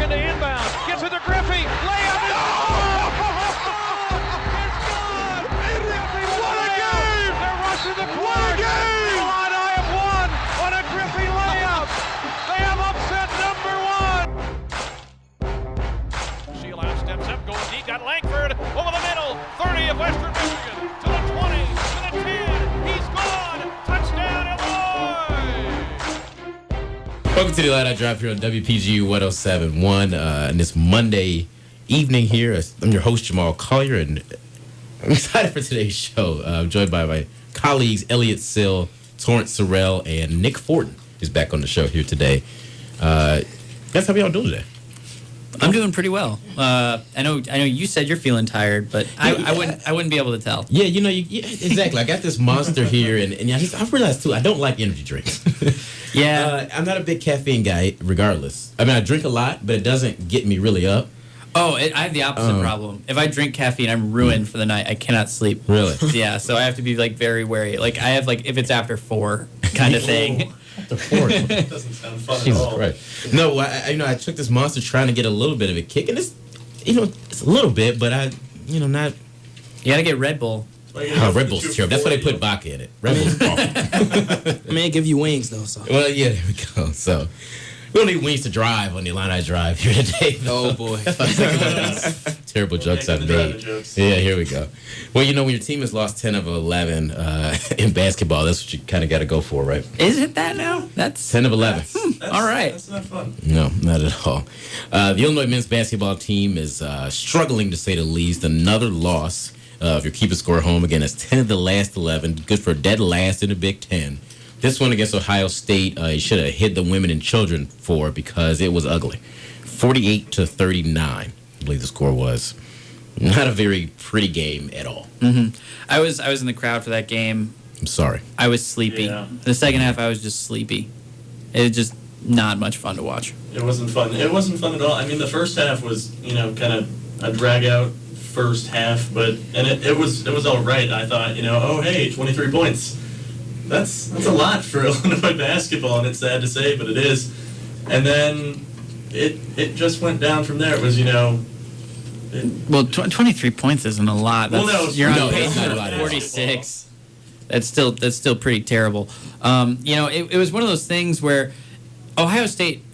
looking to inbound. Gets it to Griffey. Layup is good. It's good. What a game! They're rushing the clock. What a game! Illini have won on a Griffey layup. They have upset number one. Sheelow steps up, going deep. Got Langford over the middle. 30 of Western Michigan to the 20 to the 10. He's gone. Touchdown, Illinois. Welcome to the Illini Drive here on WPGU 107.1 and this Monday evening here. I'm your host, Jamal Collier, and I'm excited for today's show. I'm joined by my colleagues, Elliot Sill, Torrance Sorrell, and Nick Fortin is back on the show here today. Guys, how y'all doing today? I'm doing pretty well. I know you said you're feeling tired, but I wouldn't be able to tell. Yeah, exactly. I got this monster here, and I realized too, I don't like energy drinks. Yeah. I'm not a big caffeine guy, regardless. I mean, I drink a lot, but it doesn't get me really up. Oh, I have the opposite problem. If I drink caffeine, I'm ruined for the night. I cannot sleep. Really? Yeah, so I have to be very wary. Like I have if it's after 4 kind of thing. After 4? Doesn't sound fun Jesus at all. Christ. No, I took this monster trying to get a little bit of a kick, and it's a little bit, but not. You gotta get Red Bull. Red Bull's terrible. That's why they put vodka in it. Red Bull's awful. I mean, it give you wings though. So. Well, yeah, there we go. So we don't need wings to drive on the Illini Drive here today. Oh boy, terrible jokes I've made. Yeah, here we go. Well, when your team has lost 10 of 11 in basketball, that's what you kind of got to go for, right? Is it that now? That's 10 of 11. All right. That's not fun. No, not at all. The Illinois men's basketball team is struggling, to say the least. Another loss. If you're keeping score home, again, it's 10 of the last 11. Good for dead last in the Big Ten. This one against Ohio State, you should have hit the women and children for because it was ugly. 48-39, I believe the score was. Not a very pretty game at all. Mm-hmm. I was in the crowd for that game. I'm sorry. I was sleepy. Yeah. The second half, I was just sleepy. It was just not much fun to watch. It wasn't fun. It wasn't fun at all. I mean, the first half was, kind of a drag-out first half, and it was all right. I thought, oh, hey, 23 points. That's a lot for Illinois basketball, and it's sad to say, but it is. And then it just went down from there. It was, 23 points isn't a lot. You're on pace it's not for a lot. 46. That's still pretty terrible. It was one of those things where Ohio State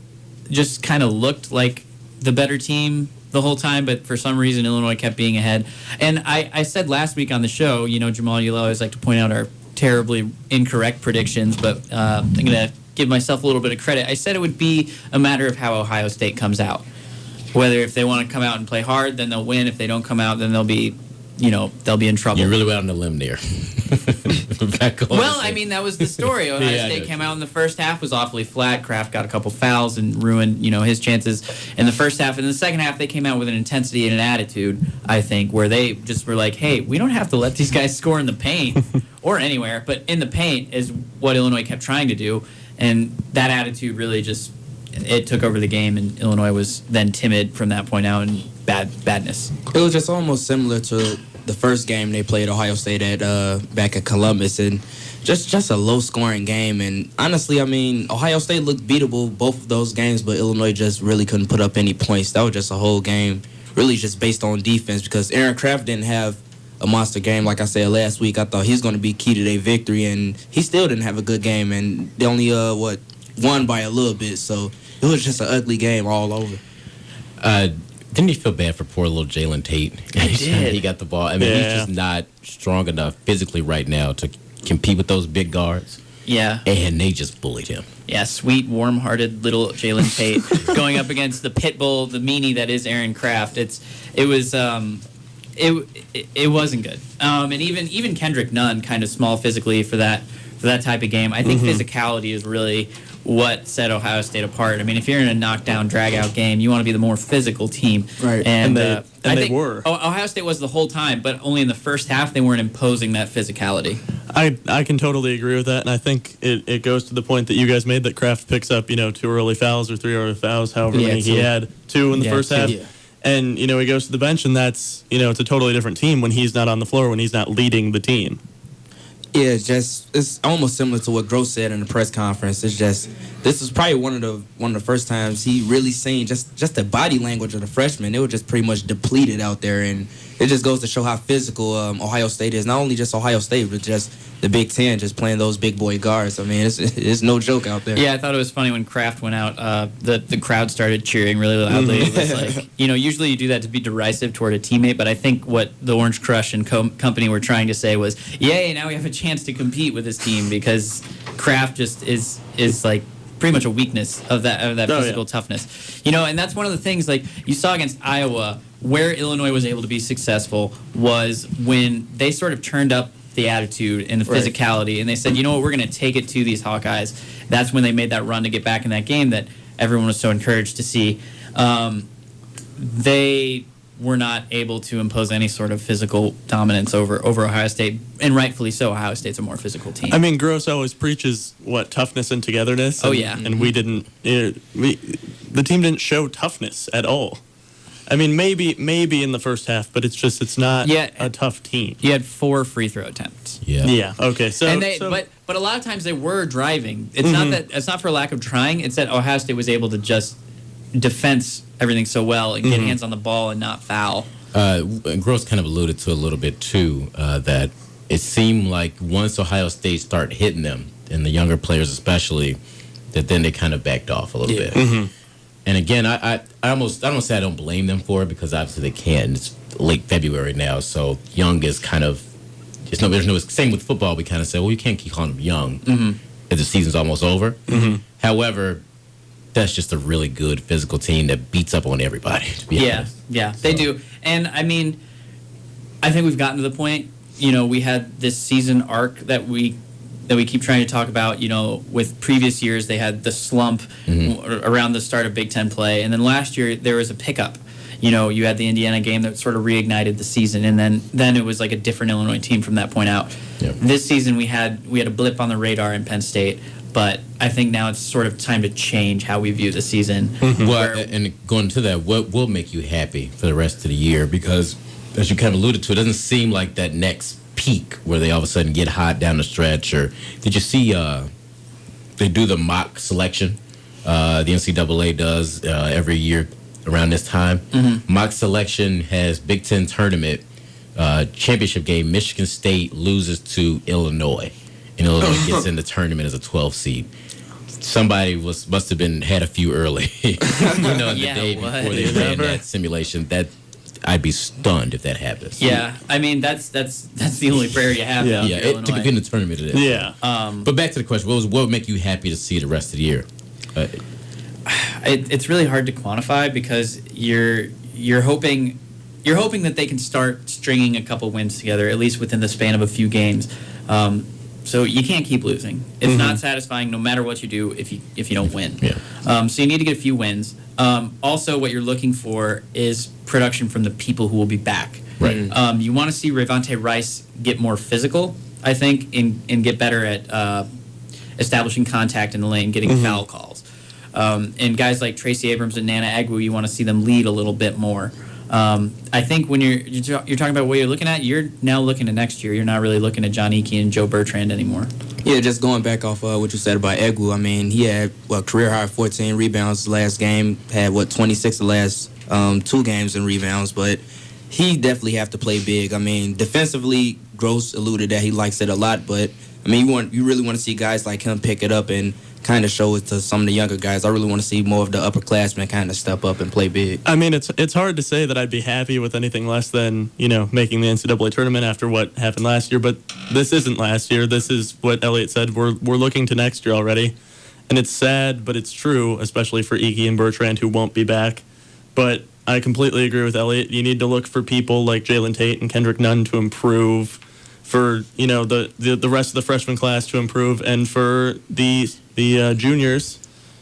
just kind of looked like the better team the whole time, but for some reason Illinois kept being ahead. And I said last week on the show, Jamal, you always like to point out our terribly incorrect predictions, but I'm going to give myself a little bit of credit. I said it would be a matter of how Ohio State comes out. Whether if they want to come out and play hard, then they'll win. If they don't come out, then they'll be in trouble. You really went out on a limb there. Well, I mean, that was the story. Ohio State came out in the first half, was awfully flat. Kraft got a couple fouls and ruined, his chances in the first half. In the second half, they came out with an intensity and an attitude, I think, where they just were like, hey, we don't have to let these guys score in the paint or anywhere, but in the paint is what Illinois kept trying to do. And that attitude really it took over the game, and Illinois was then timid from that point out and badness. it was just almost similar to the first game they played Ohio State at back at Columbus, and just a low-scoring game. And honestly, I mean, Ohio State looked beatable both of those games, but Illinois just really couldn't put up any points. That was just a whole game, really just based on defense, because Aaron Kraft didn't have a monster game. Like I said last week, I thought he was going to be key to their victory, and he still didn't have a good game, and they only won by a little bit. So it was just an ugly game all over. Didn't you feel bad for poor little Jalen Tate? I did. He got the ball. I mean, he's just not strong enough physically right now to compete with those big guards. Yeah. And they just bullied him. Yeah, sweet, warm-hearted little Jalen Tate going up against the pit bull, the meanie that is Aaron Kraft. It wasn't good. And even Kendrick Nunn, kind of small physically for that type of game. I think physicality is really what set Ohio State apart. I mean, if you're in a knockdown, drag-out game, you want to be the more physical team. Right. And they were. Ohio State was the whole time, but only in the first half they weren't imposing that physicality. I can totally agree with that, and I think it goes to the point that you guys made that Kraft picks up, 2 early fouls or 3 early fouls, however many he had, 2 in the first half. Yeah. And, he goes to the bench, and that's, it's a totally different team when he's not on the floor, when he's not leading the team. Yeah, it's almost similar to what Gross said in the press conference. It's just this is probably one of the first times he really seen just the body language of the freshmen. They were just pretty much depleted out there, and it just goes to show how physical Ohio State is. Not only just Ohio State, but just the Big Ten, just playing those big boy guards. I mean, it's no joke out there. Yeah, I thought it was funny when Kraft went out. The crowd started cheering really loudly. It was like, usually you do that to be derisive toward a teammate, but I think what the Orange Crush and company were trying to say was, yay, now we have a chance to compete with this team, because Kraft just is like pretty much a weakness of that physical toughness. And that's one of the things, like you saw against Iowa, where Illinois was able to be successful was when they sort of turned up the attitude and the physicality, and they said, you know what, we're going to take it to these Hawkeyes. That's when they made that run to get back in that game that everyone was so encouraged to see. They were not able to impose any sort of physical dominance over Ohio State, and rightfully so. Ohio State's a more physical team. I mean, Gross always preaches toughness and togetherness. And we didn't. The team didn't show toughness at all. I mean, maybe in the first half, but it's not a tough team. You had 4 free throw attempts. Yeah. Okay. But a lot of times they were driving. It's not for lack of trying. It's that Ohio State was able to just defense everything so well and get hands on the ball and not foul. And Gross kind of alluded to a little bit too that it seemed like once Ohio State started hitting them, and the younger players especially, that then they kind of backed off a little bit. And again, I don't say I don't blame them for it, because obviously they can't. It's late February now, so young is kind of there's no same with football. We kind of say, well, you can't keep calling them young if the season's almost over. However, that's just a really good physical team that beats up on everybody. To be honest. They do. And I mean, I think we've gotten to the point. We had this season arc that we keep trying to talk about. With previous years, they had the slump around the start of Big Ten play, and then last year there was a pickup. You had the Indiana game that sort of reignited the season, and then it was like a different Illinois team from that point out. Yep. This season we had a blip on the radar in Penn State, but I think now it's sort of time to change how we view the season. Well, and going to that, what will make you happy for the rest of the year? Because as you kind of alluded to, it doesn't seem like that next peak where they all of a sudden get hot down the stretch. Or did you see they do the mock selection? The NCAA does every year around this time. Mock selection has Big Ten tournament championship game. Michigan State loses to Illinois, and Illinois gets in the tournament as a 12 seed. Somebody must have had a few early, the day before they ran that simulation. That I'd be stunned if that happens. Yeah, I mean that's the only prayer you have. To get in the tournament it is. Yeah. But back to the question: what would make you happy to see the rest of the year? It's really hard to quantify, because you're hoping that they can start stringing a couple wins together, at least within the span of a few games. So you can't keep losing. It's not satisfying no matter what you do if you don't win. Yeah. So you need to get a few wins. Also, what you're looking for is production from the people who will be back. Right. You want to see Rayvonte Rice get more physical, I think, and get better at establishing contact in the lane, getting foul calls. And guys like Tracy Abrams and Nana Agwu, you want to see them lead a little bit more. I think when you're talking about what you're looking at, you're now looking at next year. You're not really looking at John Eakey and Joe Bertrand anymore. Yeah, just going back off what you said about Agwu, I mean, he had career high 14 rebounds last game, had 26 the last 2 games in rebounds, but he definitely have to play big. I mean, defensively, Gross alluded that he likes it a lot, but I mean, you really want to see guys like him pick it up and kind of show it to some of the younger guys. I really want to see more of the upperclassmen kind of step up and play big. I mean, it's hard to say that I'd be happy with anything less than, making the NCAA tournament after what happened last year, but this isn't last year. This is what Elliot said. We're looking to next year already, and it's sad, but it's true, especially for Eakey and Bertrand, who won't be back. But I completely agree with Elliot. You need to look for people like Jalen Tate and Kendrick Nunn to improve, for the rest of the freshman class to improve, and for the juniors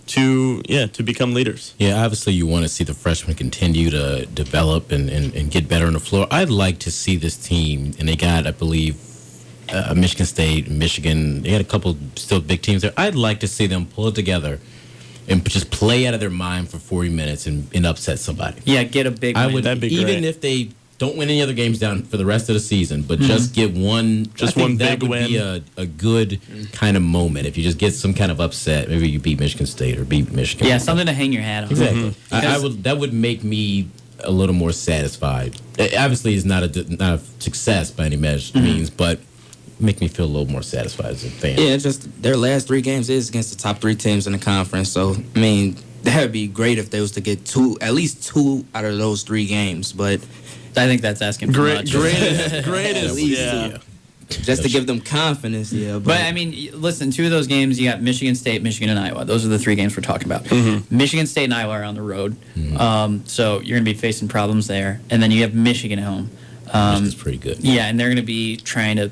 to become leaders. Yeah, obviously you want to see the freshmen continue to develop and get better on the floor. I'd like to see this team, and they got, I believe, Michigan State, Michigan. They had a couple still big teams there. I'd like to see them pull it together and just play out of their mind for 40 minutes and upset somebody. Yeah, get a big win. That'd be great. Even if they Don't win any other games down for the rest of the season, but just get one. Just I think one that big would win. be a good kind of moment. If you just get some kind of upset, maybe you beat Michigan State or beat Michigan. Yeah, something to hang your hat on. Exactly. I would. That would make me a little more satisfied. Obviously, it's not a success by any means, but make me feel a little more satisfied as a fan. Yeah, just their last 3 games is against the top 3 teams in the conference. So I mean, that would be great if they was to get at least two out of those 3 games. But I think that's asking for much. Greatest, yeah. just to give them confidence, yeah. But I mean, listen, 2 of those games, you got Michigan State, Michigan, and Iowa. Those are the 3 games we're talking about. Michigan State and Iowa are on the road, so you're going to be facing problems there. And then you have Michigan at home. Which is pretty good. Yeah, and they're going to be trying to.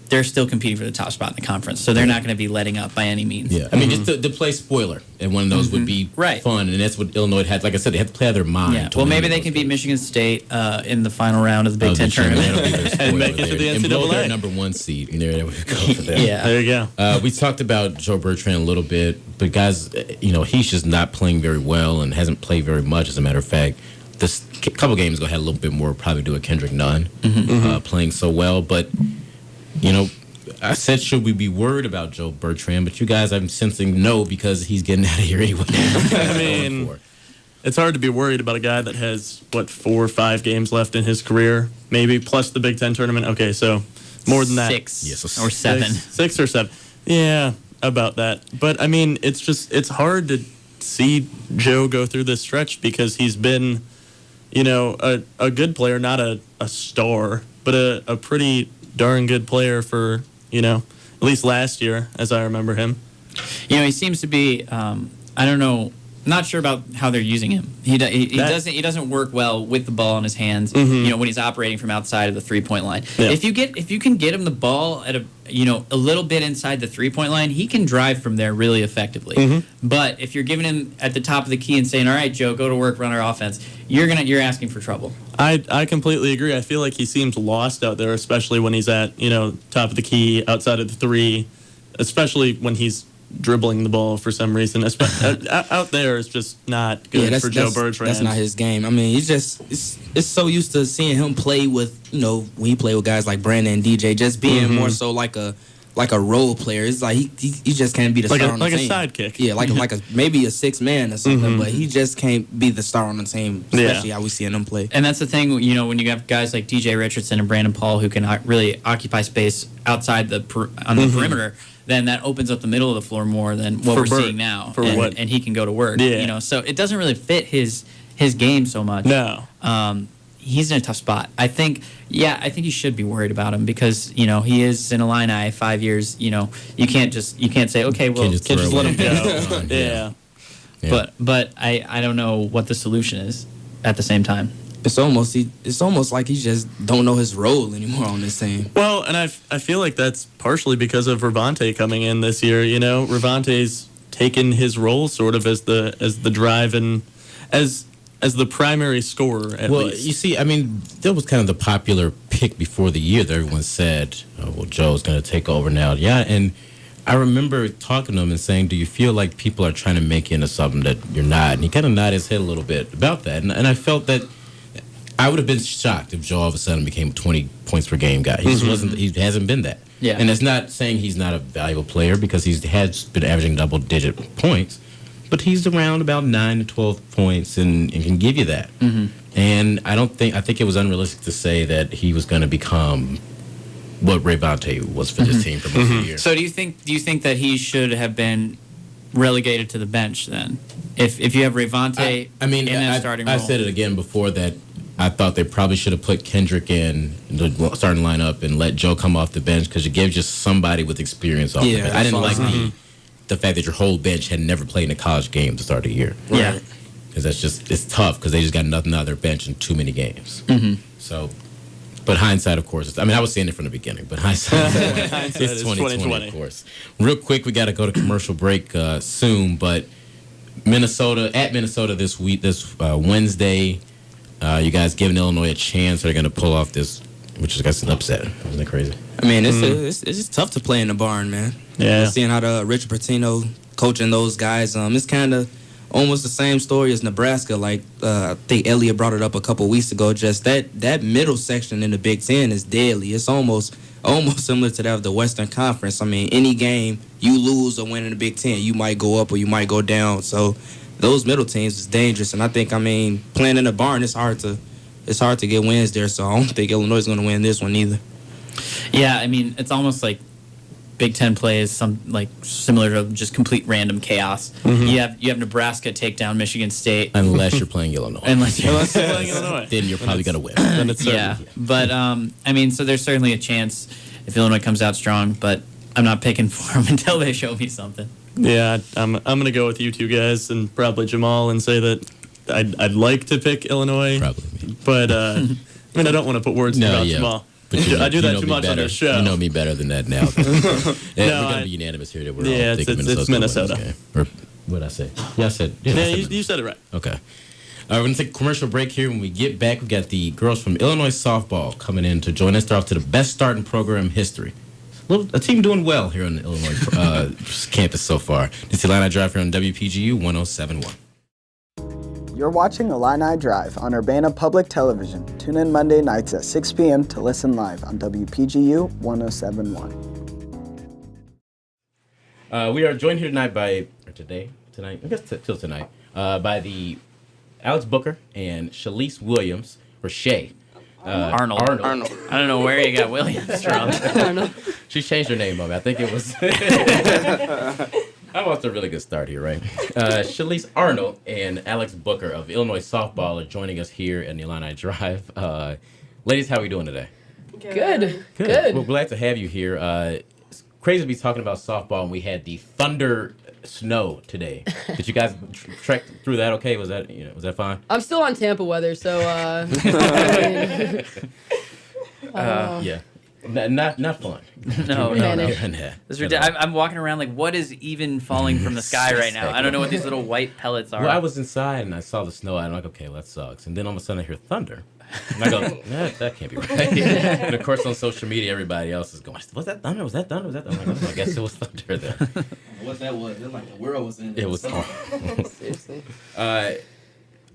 They're still competing for the top spot in the conference, so they're not going to be letting up by any means. Yeah, I mean, just to play spoiler, and one of those would be fun, and that's what Illinois had. Like I said, they had to play out of their mind. Yeah. Well, maybe they can beat Michigan State in the final round of the Big Ten tournament. And make it to the And blow their NCAA. number 1 seed. And there we go for them. Yeah. There you go. We talked about Joe Bertrand a little bit, but guys, he's just not playing very well and hasn't played very much. As a matter of fact, this couple games ago had a little bit more probably to do with Kendrick Nunn playing so well. But I said, should we be worried about Joe Bertrand? But you guys, I'm sensing no, because he's getting out of here anyway. I mean, it's hard to be worried about a guy that has 4 or 5 games left in his career, maybe plus the Big Ten tournament. Okay, so more than that, 6 Yes, or 7. 6 or 7. Yeah, about that. But I mean, it's hard to see Joe go through this stretch because he's been, a good player, not a star, but a pretty darn good player for, at least last year, as I remember him. He seems to be. I don't know. Not sure about how they're using him. He doesn't work well with the ball in his hands. When he's operating from outside of the 3-point line. Yeah. If you can get him the ball at a little bit inside the 3-point line, he can drive from there really effectively. But if you're giving him at the top of the key and saying, "All right, Joe, go to work, run our offense," you're asking for trouble. I completely agree. I feel like he seems lost out there, especially when he's at top of the key, outside of the 3, especially when he's dribbling the ball for some reason. Out there is just not good for Joe Bertrand. That's not his game. I mean, he's just it's so used to seeing him play with when he play with guys like Brandon and DJ, just being more so like a role player. It's like he just can't be the star on the team. Like a sidekick. Yeah, like maybe a 6th man or something, but he just can't be the star on the team, especially how we seeing him play. And that's the thing, when you have guys like DJ Richardson and Brandon Paul who can really occupy space outside on the perimeter, then that opens up the middle of the floor more than what we're seeing now. And he can go to work. Yeah. So it doesn't really fit his game so much. No. He's in a tough spot. I think you should be worried about him because he is in Illini 5 years. You can't say, okay, well, Can't just let him go. go. Yeah. But I don't know what the solution is at the same time. It's almost like he just don't know his role anymore on this team. Well, and I feel like that's partially because of Ravante coming in this year. Ravante's taken his role sort of as the drive and as the primary scorer at least. Well, you see, I mean, that was kind of the popular pick before the year that everyone said, "Oh, well, Joe's going to take over now." Yeah, and I remember talking to him and saying, "Do you feel like people are trying to make you into something that you're not?" And he kind of nodded his head a little bit about that, and I felt that. I would have been shocked if Joe all of a sudden became a 20 points per game guy. He just wasn't. He hasn't been that. Yeah. And it's not saying he's not a valuable player because he has been averaging double-digit points, but he's around about 9 to 12 points and can give you that. And I think it was unrealistic to say that he was going to become what Ravante was for this team for most of the year. So do you think that he should have been relegated to the bench then? If you have Ravante in that starting role? I said it again before that I thought they probably should have put Kendrick in the starting lineup and let Joe come off the bench because it gives just somebody with experience off the bench. I didn't like the fact that your whole bench had never played in a college game to start the year. Yeah. Because it's tough because they just got nothing out of their bench in too many games. So, but hindsight, of course, I was saying it from the beginning, but hindsight it's 2020, of course. Real quick, we got to go to commercial break soon, but Minnesota this week, this Wednesday. You guys giving Illinois a chance? They're going to pull off this, which is, I guess, an upset. Isn't that crazy? I mean, it's just tough to play in the barn, man. Yeah. Seeing how Richard Pitino coaching those guys, it's kind of almost the same story as Nebraska. Like I think Elliott brought it up a couple weeks ago. Just that middle section in the Big Ten is deadly. It's almost similar to that of the Western Conference. I mean, any game you lose or win in the Big Ten, you might go up or you might go down. So those middle teams is dangerous. And I think, playing in the barn, it's hard to get wins there. So I don't think Illinois is going to win this one either. Yeah, I mean, it's almost like Big Ten play is similar to just complete random chaos. Mm-hmm. You have Nebraska take down Michigan State. Unless you're playing Illinois. Unless you're playing Illinois. Then you're probably going to win. Then it's yeah, but so there's certainly a chance if Illinois comes out strong, but I'm not picking for them until they show me something. Yeah, I'm going to go with you two guys and probably Jamal and say that I'd like to pick Illinois. Probably me. But, I don't want to put words in your mouth, Jamal. But I do that too much on this show. You know me better than that now. We're going to be unanimous here that we're all thinking it's Minnesota. Or what did I say? Yeah, I said. Yeah, you said it right. Okay. We're going to take a commercial break here. When we get back, we got the girls from Illinois softball coming in to join us. They're off to the best start in program history. A team doing well here on the Illinois campus so far. This is Illini Drive here on WPGU 107.1. You're watching Illini Drive on Urbana Public Television. Tune in Monday nights at 6 p.m. to listen live on WPGU 107.1. We are joined here tonight I guess till tonight, by the Alex Booker and Shalise Williams, or Shay. Arnold. I don't know where you got Williams from. She changed her name up. I think it was. I'm off to a really good start here, right? Shalise Arnold and Alex Booker of Illinois softball are joining us here in the Illini Drive. Ladies, how are we doing today? Good. We're glad to have you here. It's crazy to be talking about softball, and we had the thunder snow today. Did you guys trek through that? Okay, was that fine? I'm still on Tampa weather, so Yeah. Not fun. No. It's I'm walking around like, what is even falling from the sky right now? I don't know what these little white pellets are. Well, I was inside and I saw the snow. I'm like, okay, well, that sucks. And then all of a sudden I hear thunder. And I go, that can't be right. And of course on social media, everybody else is going, was that thunder? Was that thunder? I'm like, oh, I guess it was thunder there. What that was, it like the world was in. It was. seriously.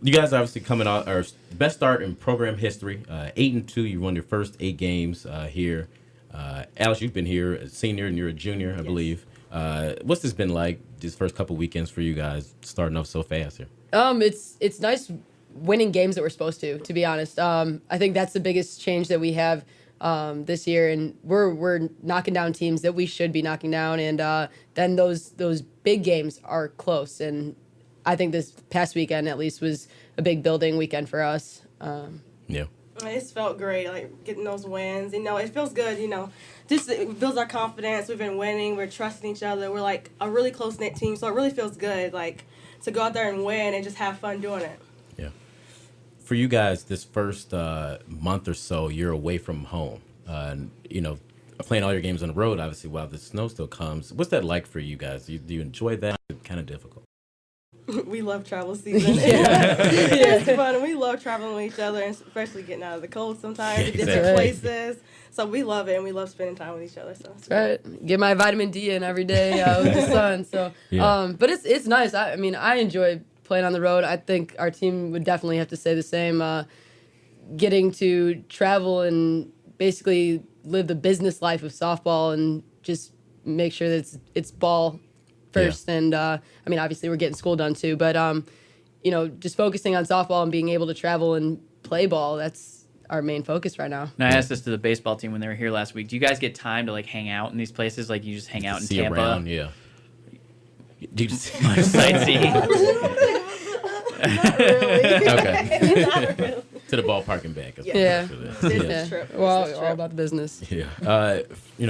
You guys are obviously coming out, or best start in program history. 8-2. You won your first 8 games here. Alex, you've been here as a senior and you're a junior, I believe. What's this been like? These first couple weekends for you guys, starting off so fast here. It's nice winning games that we're supposed to be honest. I think that's the biggest change that we have this year, and we're knocking down teams that we should be knocking down, and then those big games are close, and I think this past weekend, at least, was a big building weekend for us. Yeah. It's felt great, like, getting those wins. It feels good, Just it builds our confidence. We've been winning. We're trusting each other. We're, like, a really close-knit team, so it really feels good, like, to go out there and win and just have fun doing it. Yeah. For you guys, this first month or so, you're away from home. Playing all your games on the road, obviously, while the snow still comes. What's that like for you guys? Do you enjoy that? It's kind of difficult. We love travel season. It's fun. And we love traveling with each other, and especially getting out of the cold sometimes, to different places. So we love it, and we love spending time with each other. So it's right. Get my vitamin D in every day with the sun. So, but it's nice. I enjoy playing on the road. I think our team would definitely have to say the same. Getting to travel and basically live the business life of softball and just make sure that it's ball first, and obviously we're getting school done too, but just focusing on softball and being able to travel and play ball, that's our main focus right now. And I asked this to the baseball team when they were here last week. Do you guys get time to hang out in these places? Like, you just hang out in See Tampa? Around, yeah. Do you just sightseeing? Not really. Okay. Not really. To the ballpark and back. Business trip. Well, all about the business. Yeah.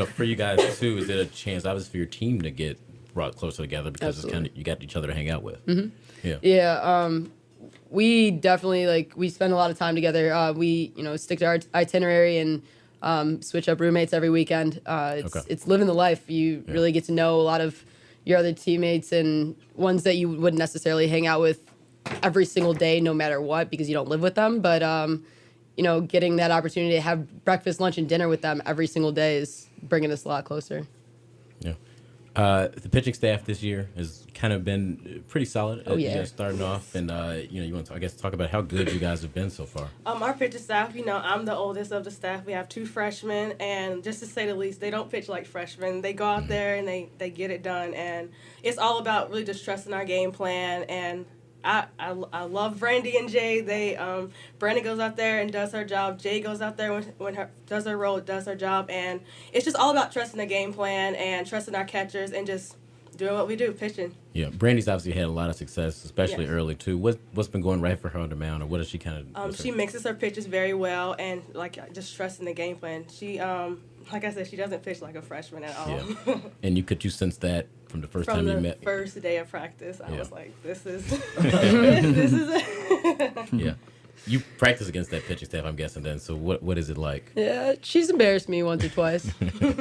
For you guys too, is it a chance, obviously, for your team to get brought closer together because Absolutely. it's you got each other to hang out with? Mm-hmm. Yeah. Yeah. We definitely we spend a lot of time together. We stick to our itinerary and switch up roommates every weekend. It's living the life. You really get to know a lot of your other teammates and ones that you wouldn't necessarily hang out with every single day, no matter what, because you don't live with them. But getting that opportunity to have breakfast, lunch, and dinner with them every single day is bringing us a lot closer. Yeah. The pitching staff this year has kind of been pretty solid. Oh, yeah. You guys starting off, and you want to, I guess, talk about how good you guys have been so far. Our pitching staff, I'm the oldest of the staff. We have 2 freshmen, and just to say the least, they don't pitch like freshmen. They go out there and they get it done, and it's all about really just trusting our game plan. And I love Brandy and Jay. Brandy goes out there and does her job. Jay goes out there when does her role, does her job, and it's just all about trusting the game plan and trusting our catchers and just doing what we do, pitching. Yeah, Brandy's obviously had a lot of success, especially Yes. early too. What's been going right for her on the mound, or what does she kind of? She mixes her pitches very well, and just trusting the game plan. She, like I said, she doesn't pitch like a freshman at all. Yeah. And could you sense that from the first time you met? From the first day of practice, I was like, this is, Yeah. You practice against that pitching staff, I'm guessing. Then, so what is it like? Yeah, she's embarrassed me once or twice,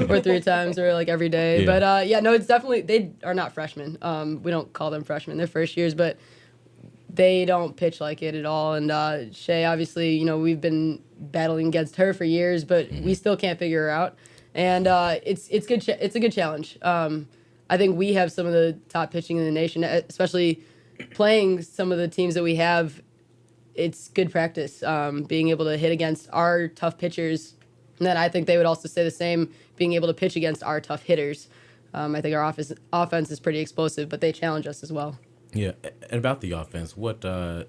or 3 times, or like every day. Yeah. But no, it's definitely, they are not freshmen. We don't call them freshmen; they're first years, but they don't pitch like it at all. And Shay, obviously, we've been battling against her for years, but we still can't figure her out. And it's good. It's a good challenge. I think we have some of the top pitching in the nation, especially playing some of the teams that we have. It's good practice, being able to hit against our tough pitchers. And then I think they would also say the same, being able to pitch against our tough hitters. I think our offense is pretty explosive, but they challenge us as well. Yeah, and about the offense, what I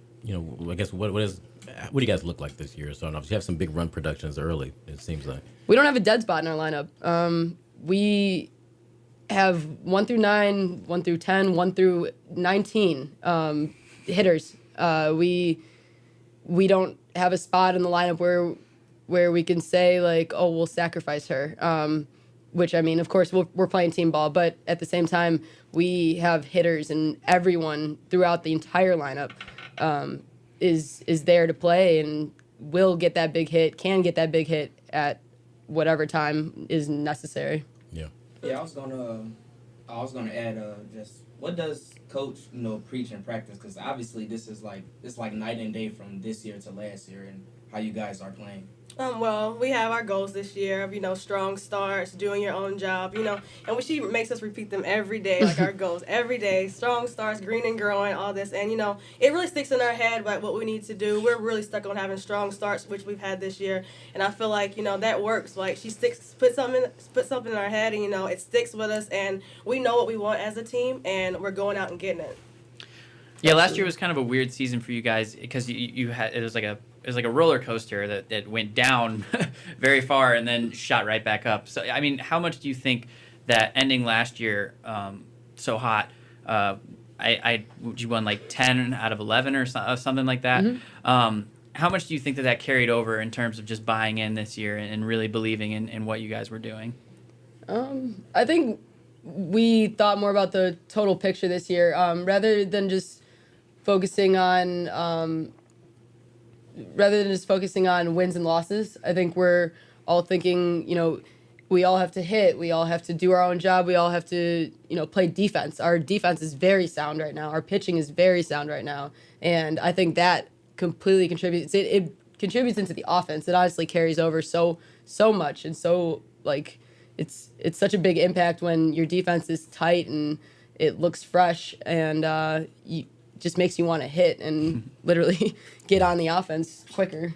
guess what do you guys look like this year? So you have some big run productions early, it seems like. We don't have a dead spot in our lineup. We have 1 through 9, 1 through 10, 1 through 19 hitters. We don't have a spot in the lineup where we can say like, oh, we'll sacrifice her. Which, I mean, of course, we're playing team ball, but at the same time, we have hitters, and everyone throughout the entire lineup is there to play and will get that big hit, can get that big hit at whatever time is necessary. Yeah. Yeah, I was gonna add just what does coach preach in practice, because obviously it's like night and day from this year to last year and how you guys are playing. Well, we have our goals this year of, strong starts, doing your own job, and she makes us repeat them every day, like our goals every day, strong starts, green and growing, all this. And, it really sticks in our head, like what we need to do. We're really stuck on having strong starts, which we've had this year. And I feel like, that works. Like she put something in our head and, it sticks with us. And we know what we want as a team, and we're going out and getting it. Yeah, last year was kind of a weird season for you guys because you had it was like a roller coaster that went down very far and then shot right back up. So I mean, how much do you think that ending last year so hot? You won like 10 out of 11 or something like that. Mm-hmm. How much do you think that carried over in terms of just buying in this year and really believing in what you guys were doing? I think we thought more about the total picture this year rather than just focusing on wins and losses. I think we're all thinking, we all have to hit, we all have to do our own job, we all have to, play defense. Our defense is very sound right now. Our pitching is very sound right now. And I think that completely contributes. It contributes into the offense. It honestly carries over so much. And so, it's such a big impact when your defense is tight and it looks fresh and just makes you want to hit and literally get on the offense quicker.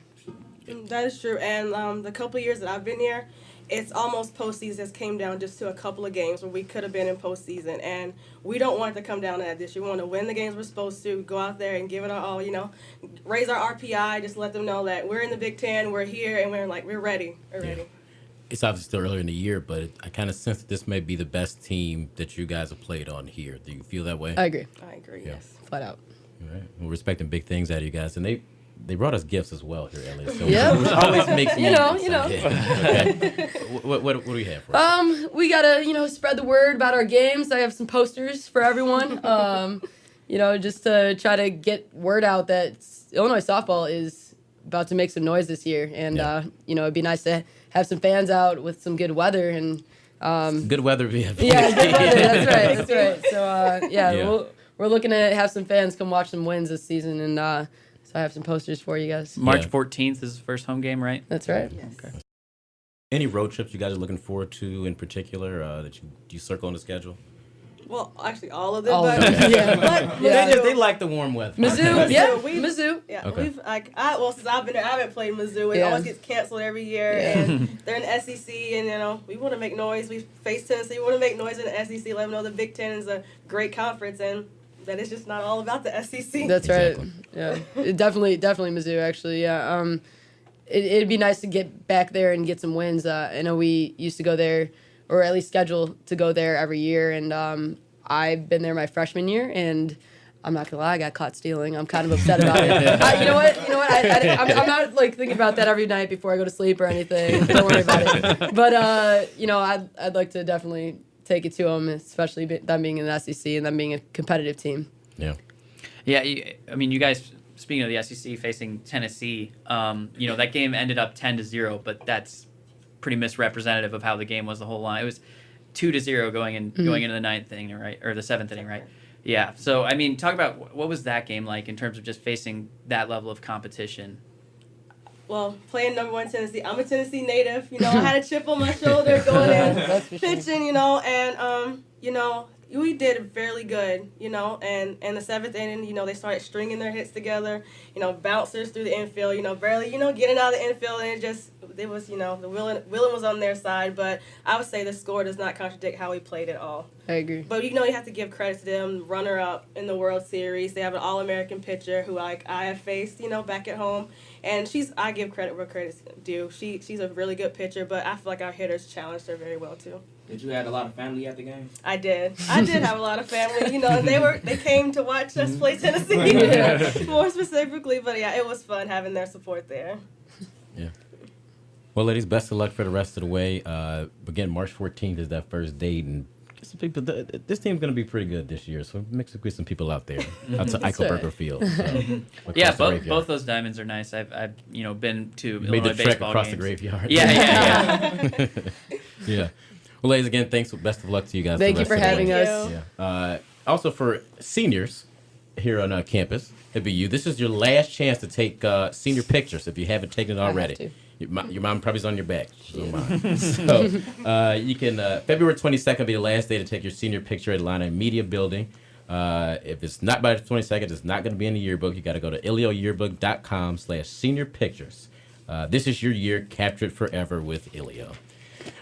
That is true. And the couple of years that I've been here, it's almost postseason has came down just to a couple of games where we could have been in postseason. And we don't want it to come down to that this year. We want to win the games we're supposed to, go out there and give it our all, raise our RPI, just let them know that we're in the Big Ten, we're here, and we're ready. We're ready. It's obviously still early in the year, but I kind of sense that this may be the best team that you guys have played on here. Do you feel that way? I agree. Yes. Flat out. All right. We're expecting big things out of you guys. And they brought us gifts as well here, Elliot. So Yeah. which always makes me You know. Okay. What do we have for us? We gotta, spread the word about our games. I have some posters for everyone. Just to try to get word out that Illinois softball is about to make some noise this year. And, it'd be nice to have some fans out with some good weather and good weather. Yeah, good weather. That's right. So we're looking to have some fans come watch some wins this season, and so I have some posters for you guys. March 14th is the first home game, right? That's right. Yes. Any road trips you guys are looking forward to in particular that you circle on the schedule? Well, actually, all of them. All of but, them, yeah. But They like the warm weather. Mizzou, Mizzou. Yeah, Okay. we've since I've been there, I haven't played Mizzou. It Yeah. always gets canceled every year, and they're in the SEC, and we want to make noise. We face Tennessee, we want to make noise in the SEC. Let them know the Big Ten is a great conference, and that it's just not all about the SEC. That's right. Yeah, definitely Mizzou. Actually, yeah. It'd be nice to get back there and get some wins. I know we used to go there, or at least schedule to go there every year, and I've been there my freshman year, and I'm not gonna lie, I got caught stealing. I'm kind of upset about it. You know what? I'm not like thinking about that every night before I go to sleep or anything. Don't worry about it. But I'd like to definitely take it to them, especially them being in the SEC and them being a competitive team. Yeah. Yeah, you guys, speaking of the SEC facing Tennessee, that game ended up 10-0, but that's pretty misrepresentative of how the game was the whole line. It was 2-0 going into the ninth inning, right, or the seventh inning, right? Yeah. So talk about what was that game like in terms of just facing that level of competition. Well, playing number 1 Tennessee, I'm a Tennessee native. I had a chip on my shoulder going in, pitching. And we did fairly good. And in the seventh inning, they started stringing their hits together. Bouncers through the infield. Barely, getting out of the infield, and it was, the willing was on their side. But I would say the score does not contradict how we played at all. I agree. But you have to give credit to them. Runner up in the World Series. They have an All-American pitcher who I have faced, back at home. And I give credit where credit's due. She's a really good pitcher, but I feel like our hitters challenged her very well too. Did you have a lot of family at the game? I did have a lot of family. And they came to watch us play Tennessee more specifically. But yeah, it was fun having their support there. Yeah. Well, ladies, best of luck for the rest of the way. Again, March 14th is that first date, and some people. This team's going to be pretty good this year, so mix it with some people out there, out to Eichelberger Field. So, yeah, both those diamonds are nice. I've been to made Illinois the trek baseball across games. the graveyard. Yeah. Yeah. Well, ladies, again, thanks. Best of luck to you guys. Thank you for having us. Yeah. Also, for seniors here on campus at BU, this is your last chance to take senior pictures if you haven't taken it already. Your mom probably's on your back. So mine. So you can February 22nd will be the last day to take your senior picture at Illini Media Building. If it's not by the 22nd, it's not going to be in the yearbook. You got to go to illioyearbook.com/senior pictures. This is your year. Capture it forever with Illio.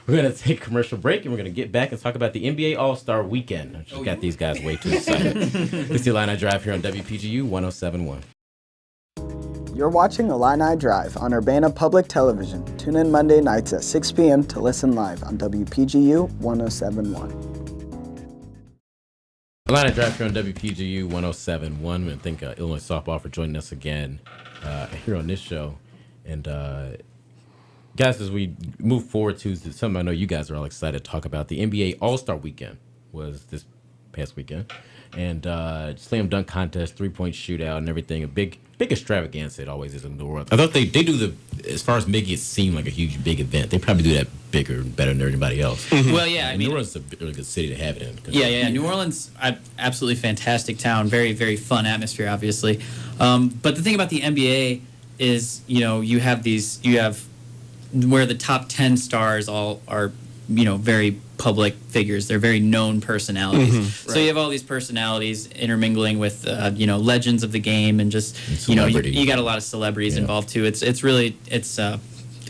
We're going to take a commercial break, and we're going to get back and talk about the NBA All-Star Weekend. I just got these guys way too excited. It's the Illini Drive here on WPGU 107.1. You're watching Illini Drive on Urbana Public Television. Tune in Monday nights at 6 p.m. to listen live on WPGU 107.1. Illini Drive here on WPGU 107.1. We thank Illinois Softball for joining us again here on this show. And guys, as we move forward to something I know you guys are all excited to talk about, the NBA All-Star Weekend was this past weekend. And slam dunk contest, 3-point shootout, and everything. A big extravaganza it always is in the world. I thought they do as far as making it seem like a huge, big event, they probably do that bigger and better than everybody else. Well, yeah. New Orleans is a really good city to have it in. Yeah. New Orleans, absolutely fantastic town. Very, very fun atmosphere, obviously. But the thing about the NBA is, you have where the top 10 stars all are, very public figures. They're very known personalities. Mm-hmm. So you have all these personalities intermingling with, legends of the game, and just, you got a lot of celebrities involved too. It's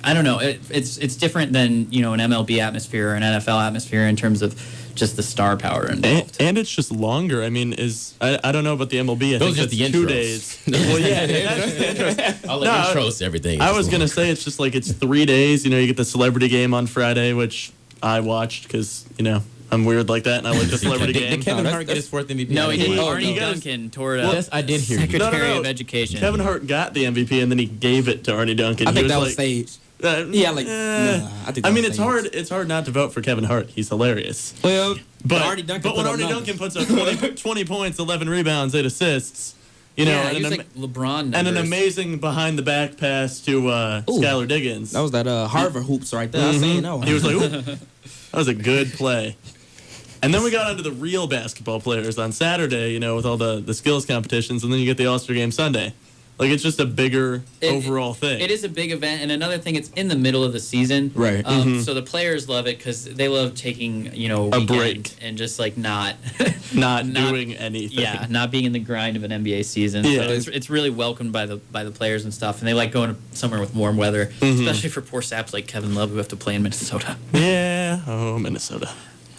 I don't know. It's different than, an MLB atmosphere or an NFL atmosphere in terms of just the star power involved. And it's just longer. I mean, I don't know about the MLB. I Those think are the it's 2 days. Well, yeah, that's the intros. I'll let intros to everything. I was going to say it's just like it's 3 days. You get the celebrity game on Friday, which I watched because, I'm weird like that, and I like the celebrity game. Did Kevin Hart get his fourth MVP? No, he didn't. Oh, Arnie no. Duncan tore it up. Yes, I did hear you. Secretary of Education. Kevin Hart got the MVP, and then he gave it to Arnie Duncan. I think He that was like, staged. nah, I think. I mean, it's hard not to vote for Kevin Hart. He's hilarious. Well, But Arnie Duncan when put up Arnie numbers. Duncan puts up 20 points, 11 rebounds, 8 assists, he and, was an, like LeBron numbers. and an amazing behind-the-back pass to Skylar Diggins. That was that Harvard hoops right there. I seen that one. He was like, ooh, that was a good play. And then we got onto the real basketball players on Saturday, with all the skills competitions, and then you get the All-Star game Sunday. Like, it's just a bigger overall thing. It is a big event, and another thing, it's in the middle of the season. Right. So the players love it because they love taking, a break. weekend and just like not doing anything. Yeah, not being in the grind of an NBA season. Yeah. So it's really welcomed by the players and stuff, and they like going to somewhere with warm weather, especially for poor saps like Kevin Love who have to play in Minnesota. Yeah. Oh, Minnesota.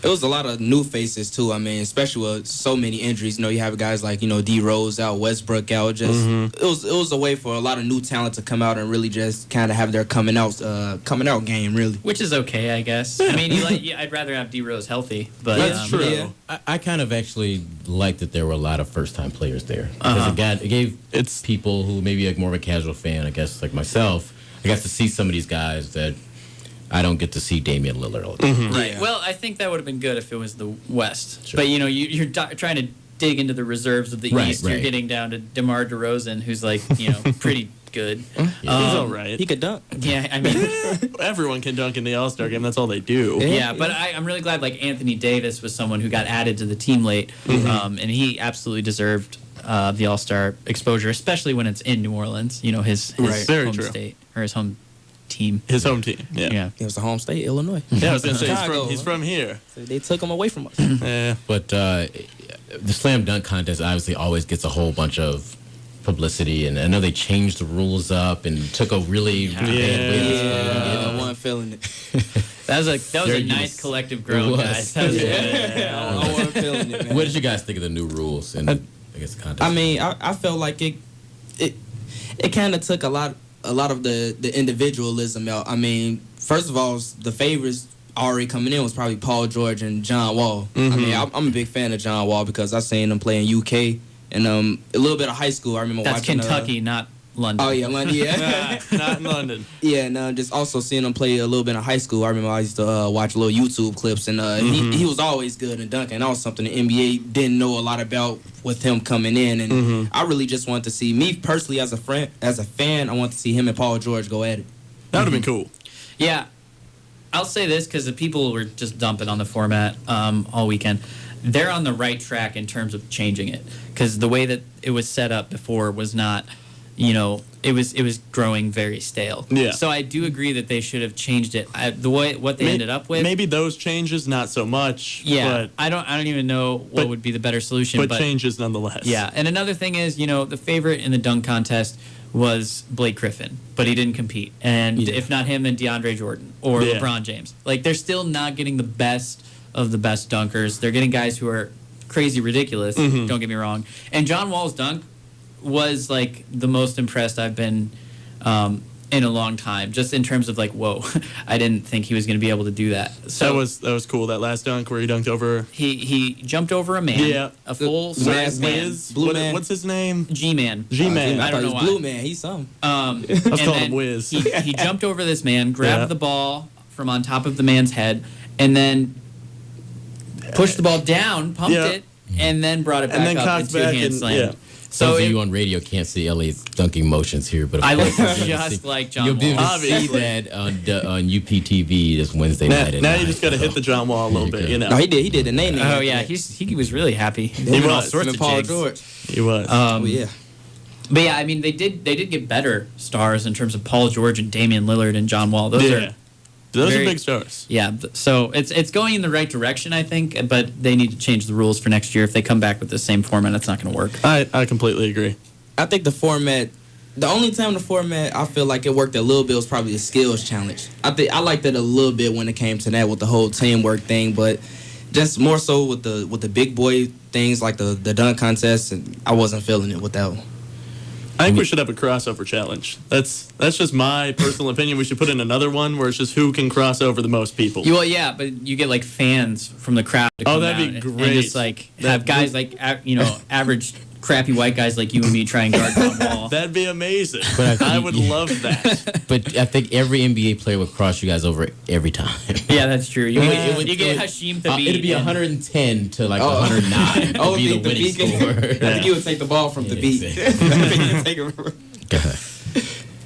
It was a lot of new faces too. I mean, especially with so many injuries. You have guys like D Rose out, Westbrook out. Just it was a way for a lot of new talent to come out and really just kind of have their coming out game. Really, Which is okay, I guess. I mean, I'd rather have D Rose healthy, but That's true. Yeah. I kind of actually liked that there were a lot of first-time players there because it gave people who maybe like more of a casual fan, I guess, like myself, I got to see some of these guys that I don't get to see Damian Lillard all the time. Right. Yeah. Well, I think that would have been good if it was the West. Sure. But you're trying to dig into the reserves of the Right, East. You're right. getting down to DeMar DeRozan, who's like pretty good. He's all right. he could dunk. Yeah, I mean, Everyone can dunk in the All-Star game. That's all they do. yeah. But I'm really glad like Anthony Davis was someone who got added to the team late, and he absolutely deserved the All-Star exposure, especially when it's in New Orleans. His Right. Very home true. state or his home team. His home team. Yeah. Yeah. It was the home state, Illinois. Yeah, I was going to say, Chicago, he's from here. So they took him away from us. Yeah. But the slam dunk contest obviously always gets a whole bunch of publicity, and I know they changed the rules up and took a really bad way. I wasn't feeling it. That was a Very nice nice. collective groan, It was. guys. That was good. I wasn't feeling it, man. What did you guys think of the new rules and I guess the contest? I mean, I felt like it kind of took a lot of the individualism out. I mean, first of all, the favorites already coming in was probably Paul George and John Wall. I mean, I'm a big fan of John Wall because I seen him play in UK and a little bit of high school. I remember That's watching Kentucky, not London. Oh yeah, London. Yeah. Not in London. Yeah, and just also seeing him play a little bit in high school. I remember I used to watch little YouTube clips, and he was always good in dunking. That was something the NBA didn't know a lot about with him coming in, and I really just wanted to see me personally as a fan. I want to see him and Paul George go at it. That would have been cool. Yeah, I'll say this because the people were just dumping on the format all weekend. They're on the right track in terms of changing it because the way that it was set up before was not, it was growing very stale. Yeah. So I do agree that they should have changed it. What they ended up with. Maybe those changes, not so much. Yeah, But, I don't even know what would be the better solution. but changes nonetheless. Yeah, and another thing is, the favorite in the dunk contest was Blake Griffin, but he didn't compete. And if not him, then DeAndre Jordan or Yeah. LeBron James. Like, they're still not getting the best of the best dunkers. They're getting guys who are crazy ridiculous, don't get me wrong. And John Wall's dunk was, like, the most impressed I've been in a long time, just in terms of, like, whoa, I didn't think he was going to be able to do that. So That was cool, that last dunk where he dunked over he jumped over a man, Yeah. a full Mass size man. man. Wiz. Blue man. What's his name? G-Man. G-Man. I I don't thought know he was why. Blue Man. He's something. I was and calling then him Wiz. He jumped over this man, grabbed Yeah. the ball from on top of the man's head, and then pushed the ball down, pumped Yeah. it, and then brought it back And then up cocked and back two-hand and- slam. yeah. So Those of it- you on radio can't see Elliot's dunking motions here, but of I course look you'll be able to just see- like John You'll be able to Wall. see Obviously. that on UPTV this Wednesday Now, night. At now you 9, just got to so. hit the John Wall a little There bit, you go. No, he did the name. Oh yeah, he was really happy. He Doing all was. sorts Him and of Paul jigs. George. He was. Oh yeah. But yeah, I mean they did get better stars in terms of Paul George and Damian Lillard and John Wall. Those are Those very- are big stars. Yeah, so it's going in the right direction, I think, but they need to change the rules for next year. If they come back with the same format, it's not going to work. I completely agree. I think the only time the format I feel like it worked a little bit was probably the skills challenge. I liked it a little bit when it came to that with the whole teamwork thing, but just more so with the big boy things like the dunk contest, and I wasn't feeling it with that one. I think we should have a crossover challenge. That's just my personal opinion. We should put in another one where it's just who can cross over the most people. Well, yeah, but you get like fans from the crowd to come that'd be out and great. just like have guys like average crappy white guys like you and me try and guard John Wall. That'd be amazing. But I would love that. But I think every NBA player would cross you guys over every time. Yeah, that's true. You It get would- Hasheem Thabeet. It'd be and- 110 to like 109 to be the winning score. I think you would take the ball from the beat.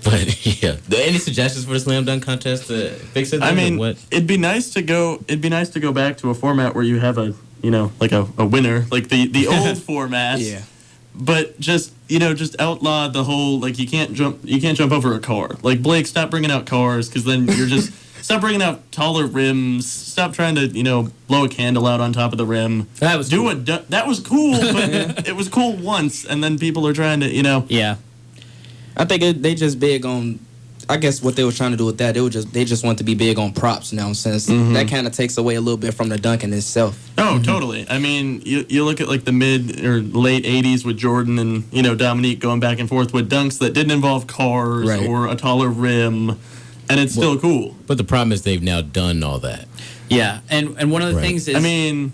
But yeah, any suggestions for the slam dunk contest to fix it? I then, or mean, what? it'd be nice to go back to a format where you have a winner, like the old format. Yeah. but just outlaw the whole like you can't jump over a car. Like Blake, stop bringing out cars because then you're just stop bringing out taller rims. Stop trying to blow a candle out on top of the rim. That was cool. That was cool, but it was cool once, and then people are trying to Yeah. I think they just big on. I guess what they were trying to do with that, they just want to be big on props now, since that kind of takes away a little bit from the dunking itself. Oh, totally. I mean, you look at like the mid or late '80s with Jordan and Dominique going back and forth with dunks that didn't involve cars or a taller rim, and it's still cool. But the problem is they've now done all that. Yeah, and one of the things is, I mean,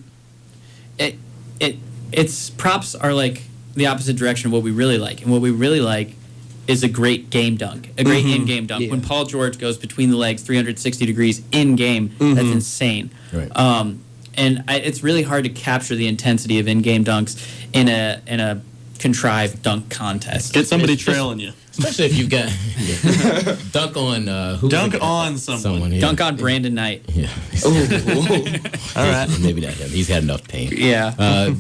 it's props are like the opposite direction of what we really like, and what we really like is a great game dunk, a great in-game dunk. Yeah. When Paul George goes between the legs 360 degrees in-game, that's insane. Right. And it's really hard to capture the intensity of in-game dunks in a contrived dunk contest. get somebody trailing you. Especially if you've got dunk on Dunk on someone. yeah. Dunk on Brandon Knight. Yeah. All right. Maybe not him. He's had enough pain. Yeah.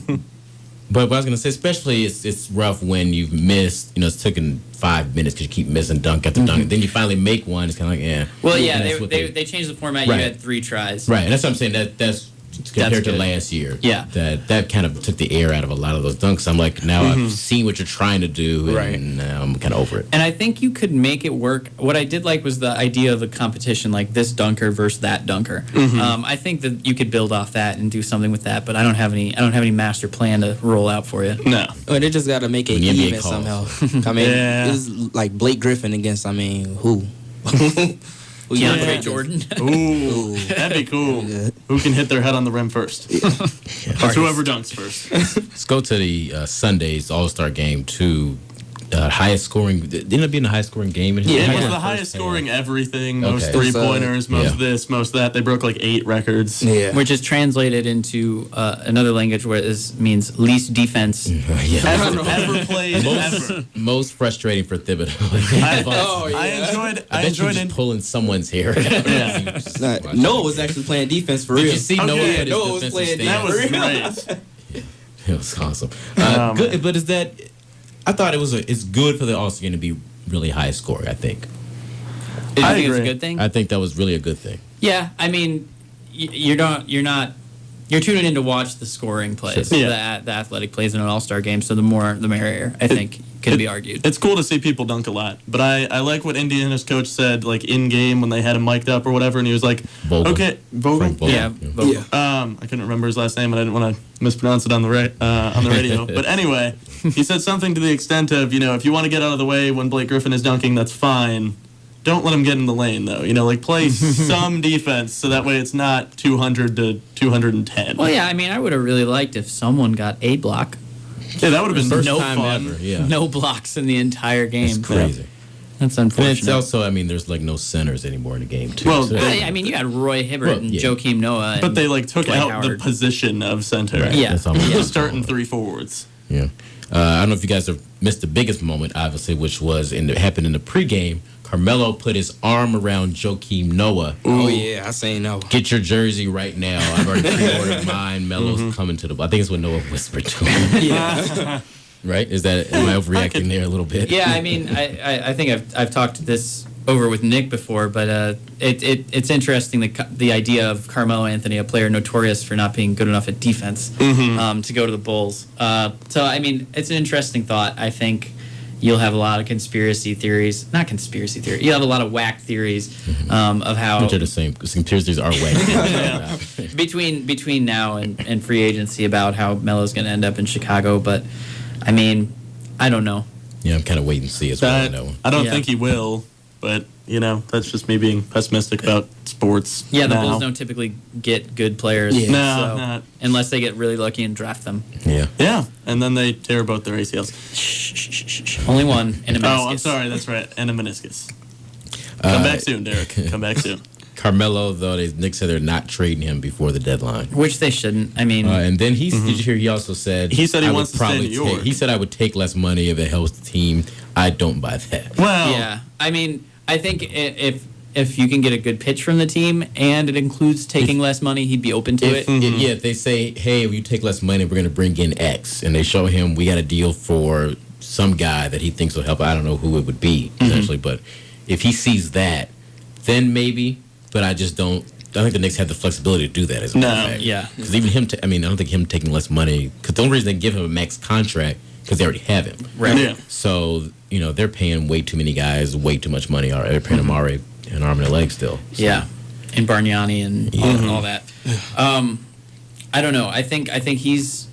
But what I was gonna say, especially it's rough when you've missed. It's taken 5 minutes because you keep missing dunk after dunk. Then you finally make one. It's kind of like Well, yeah, And that's what they changed the format. Right. You had 3 tries. Right, and that's what I'm saying. That's compared to good. last year. Yeah. That kind of took the air out of a lot of those dunks. I'm like, now I've seen what you're trying to do, and now I'm kind of over it. And I think you could make it work. What I did like was the idea of a competition, like this dunker versus that dunker. I think that you could build off that and do something with that, but I don't have any master plan to roll out for you. No. Well, they just got to make it When the NBA even calls. somehow. I mean, Yeah. it's like Blake Griffin against, who? DeAndre Jordan. Ooh, that'd be cool. Who can hit their head on the rim first? It's whoever dunks first. Let's go to the Sunday's All-Star Game. Highest scoring. It ended up being the highest scoring game. It was the highest scoring everything. Most Okay. three-pointers, most yeah. this, most that. They broke like 8 records. Yeah. Which is translated into another language where it means least defense. Ever played ever. Most frustrating for Thibodeau. I enjoyed it. Pulling someone's hair. Noah was actually playing defense for Did real. you see Okay, Noah put Noah was his playing defensive That stance? was great. It was awesome. man. Good, but is that? I thought it's good for the All-Star Game to be really high scoring. I think. Did you I think it's a agree. good thing? I think that was really a good thing. Yeah, I mean, you're tuning in to watch the scoring plays, Sure. Yeah. the athletic plays in an All-Star game. So the more, the merrier. I think could be argued. It's cool to see people dunk a lot, but I like what Indiana's coach said, like in game when they had him mic'd up or whatever, and he was like, Vogel. "Okay, Vogel." Frank Vogel. Yeah. Yeah. I couldn't remember his last name, and I didn't want to mispronounce it on the radio. But anyway, he said something to the extent of, if you want to get out of the way when Blake Griffin is dunking, that's fine. Don't let him get in the lane, though. Play some defense so that way it's not 200 to 210. Well, yeah, I mean, I would have really liked if someone got a block. Yeah, that would have been First no time fun. ever. Yeah. No blocks in the entire game. It's crazy. That's And it's unfortunate. also, there's like no centers anymore in the game too. Well, So they- I mean, you had Roy Hibbert Well, and yeah. Joakim Noah. But and they took Dwight out Howard. the position of center. Right, Yeah. that's all. Yeah. Just starting 3 forwards. Yeah. I don't know if you guys have missed the biggest moment, obviously, which was happened in the pregame. Carmelo put his arm around Joakim Noah. Oh yeah, I seen that one. Get your jersey right now. I've already pre-ordered mine. Melo's coming to the. I think it's what Noah whispered to him. Yeah. Right? Am I overreacting there a little bit? Yeah, I mean, I think I've talked this over with Nick before, but it's interesting the idea of Carmelo Anthony, a player notorious for not being good enough at defense, to go to the Bulls. So I mean, it's an interesting thought. I think you'll have a lot of you'll have a lot of whack theories of how Which are the same. Conspiracies are way. between now and free agency about how Melo's going to end up in Chicago. But I mean, I don't know. Yeah, I'm kind of waiting to see as well on that one. I don't Yeah. think he will, but that's just me being pessimistic about sports. Yeah, the now. Bulls don't typically get good players, Yeah. No, so- not. unless they get really lucky and draft them. Yeah. Yeah, and then they tear both their ACLs. Only one in a meniscus. Oh, I'm sorry, that's right, and a meniscus. Come back soon, Derek. Come back soon. Carmelo, though, Nick said they're not trading him before the deadline. Which they shouldn't. I mean, And then did you hear he also said He said he I would wants to stay in probably New York. he said I would take less money if it helps the team. I don't buy that. Well, yeah. I mean, I think if if you can get a good pitch from the team and it includes taking less money, he'd be open to it. Yeah, if they say, hey, if you take less money, we're going to bring in X, and they show him we got a deal for some guy that he thinks will help. I don't know who it would be, essentially, but if he sees that, then maybe, but I just don't. I think the Knicks have the flexibility to do that. As a matter of fact. Yeah. Because even him, I don't think him taking less money, because the only reason they give him a max contract, because they already have him. Right. Yeah. So, they're paying way too many guys way too much money. They're paying them already an arm and a leg still. So. Yeah. And Bargnani and all that. I don't know. I think he's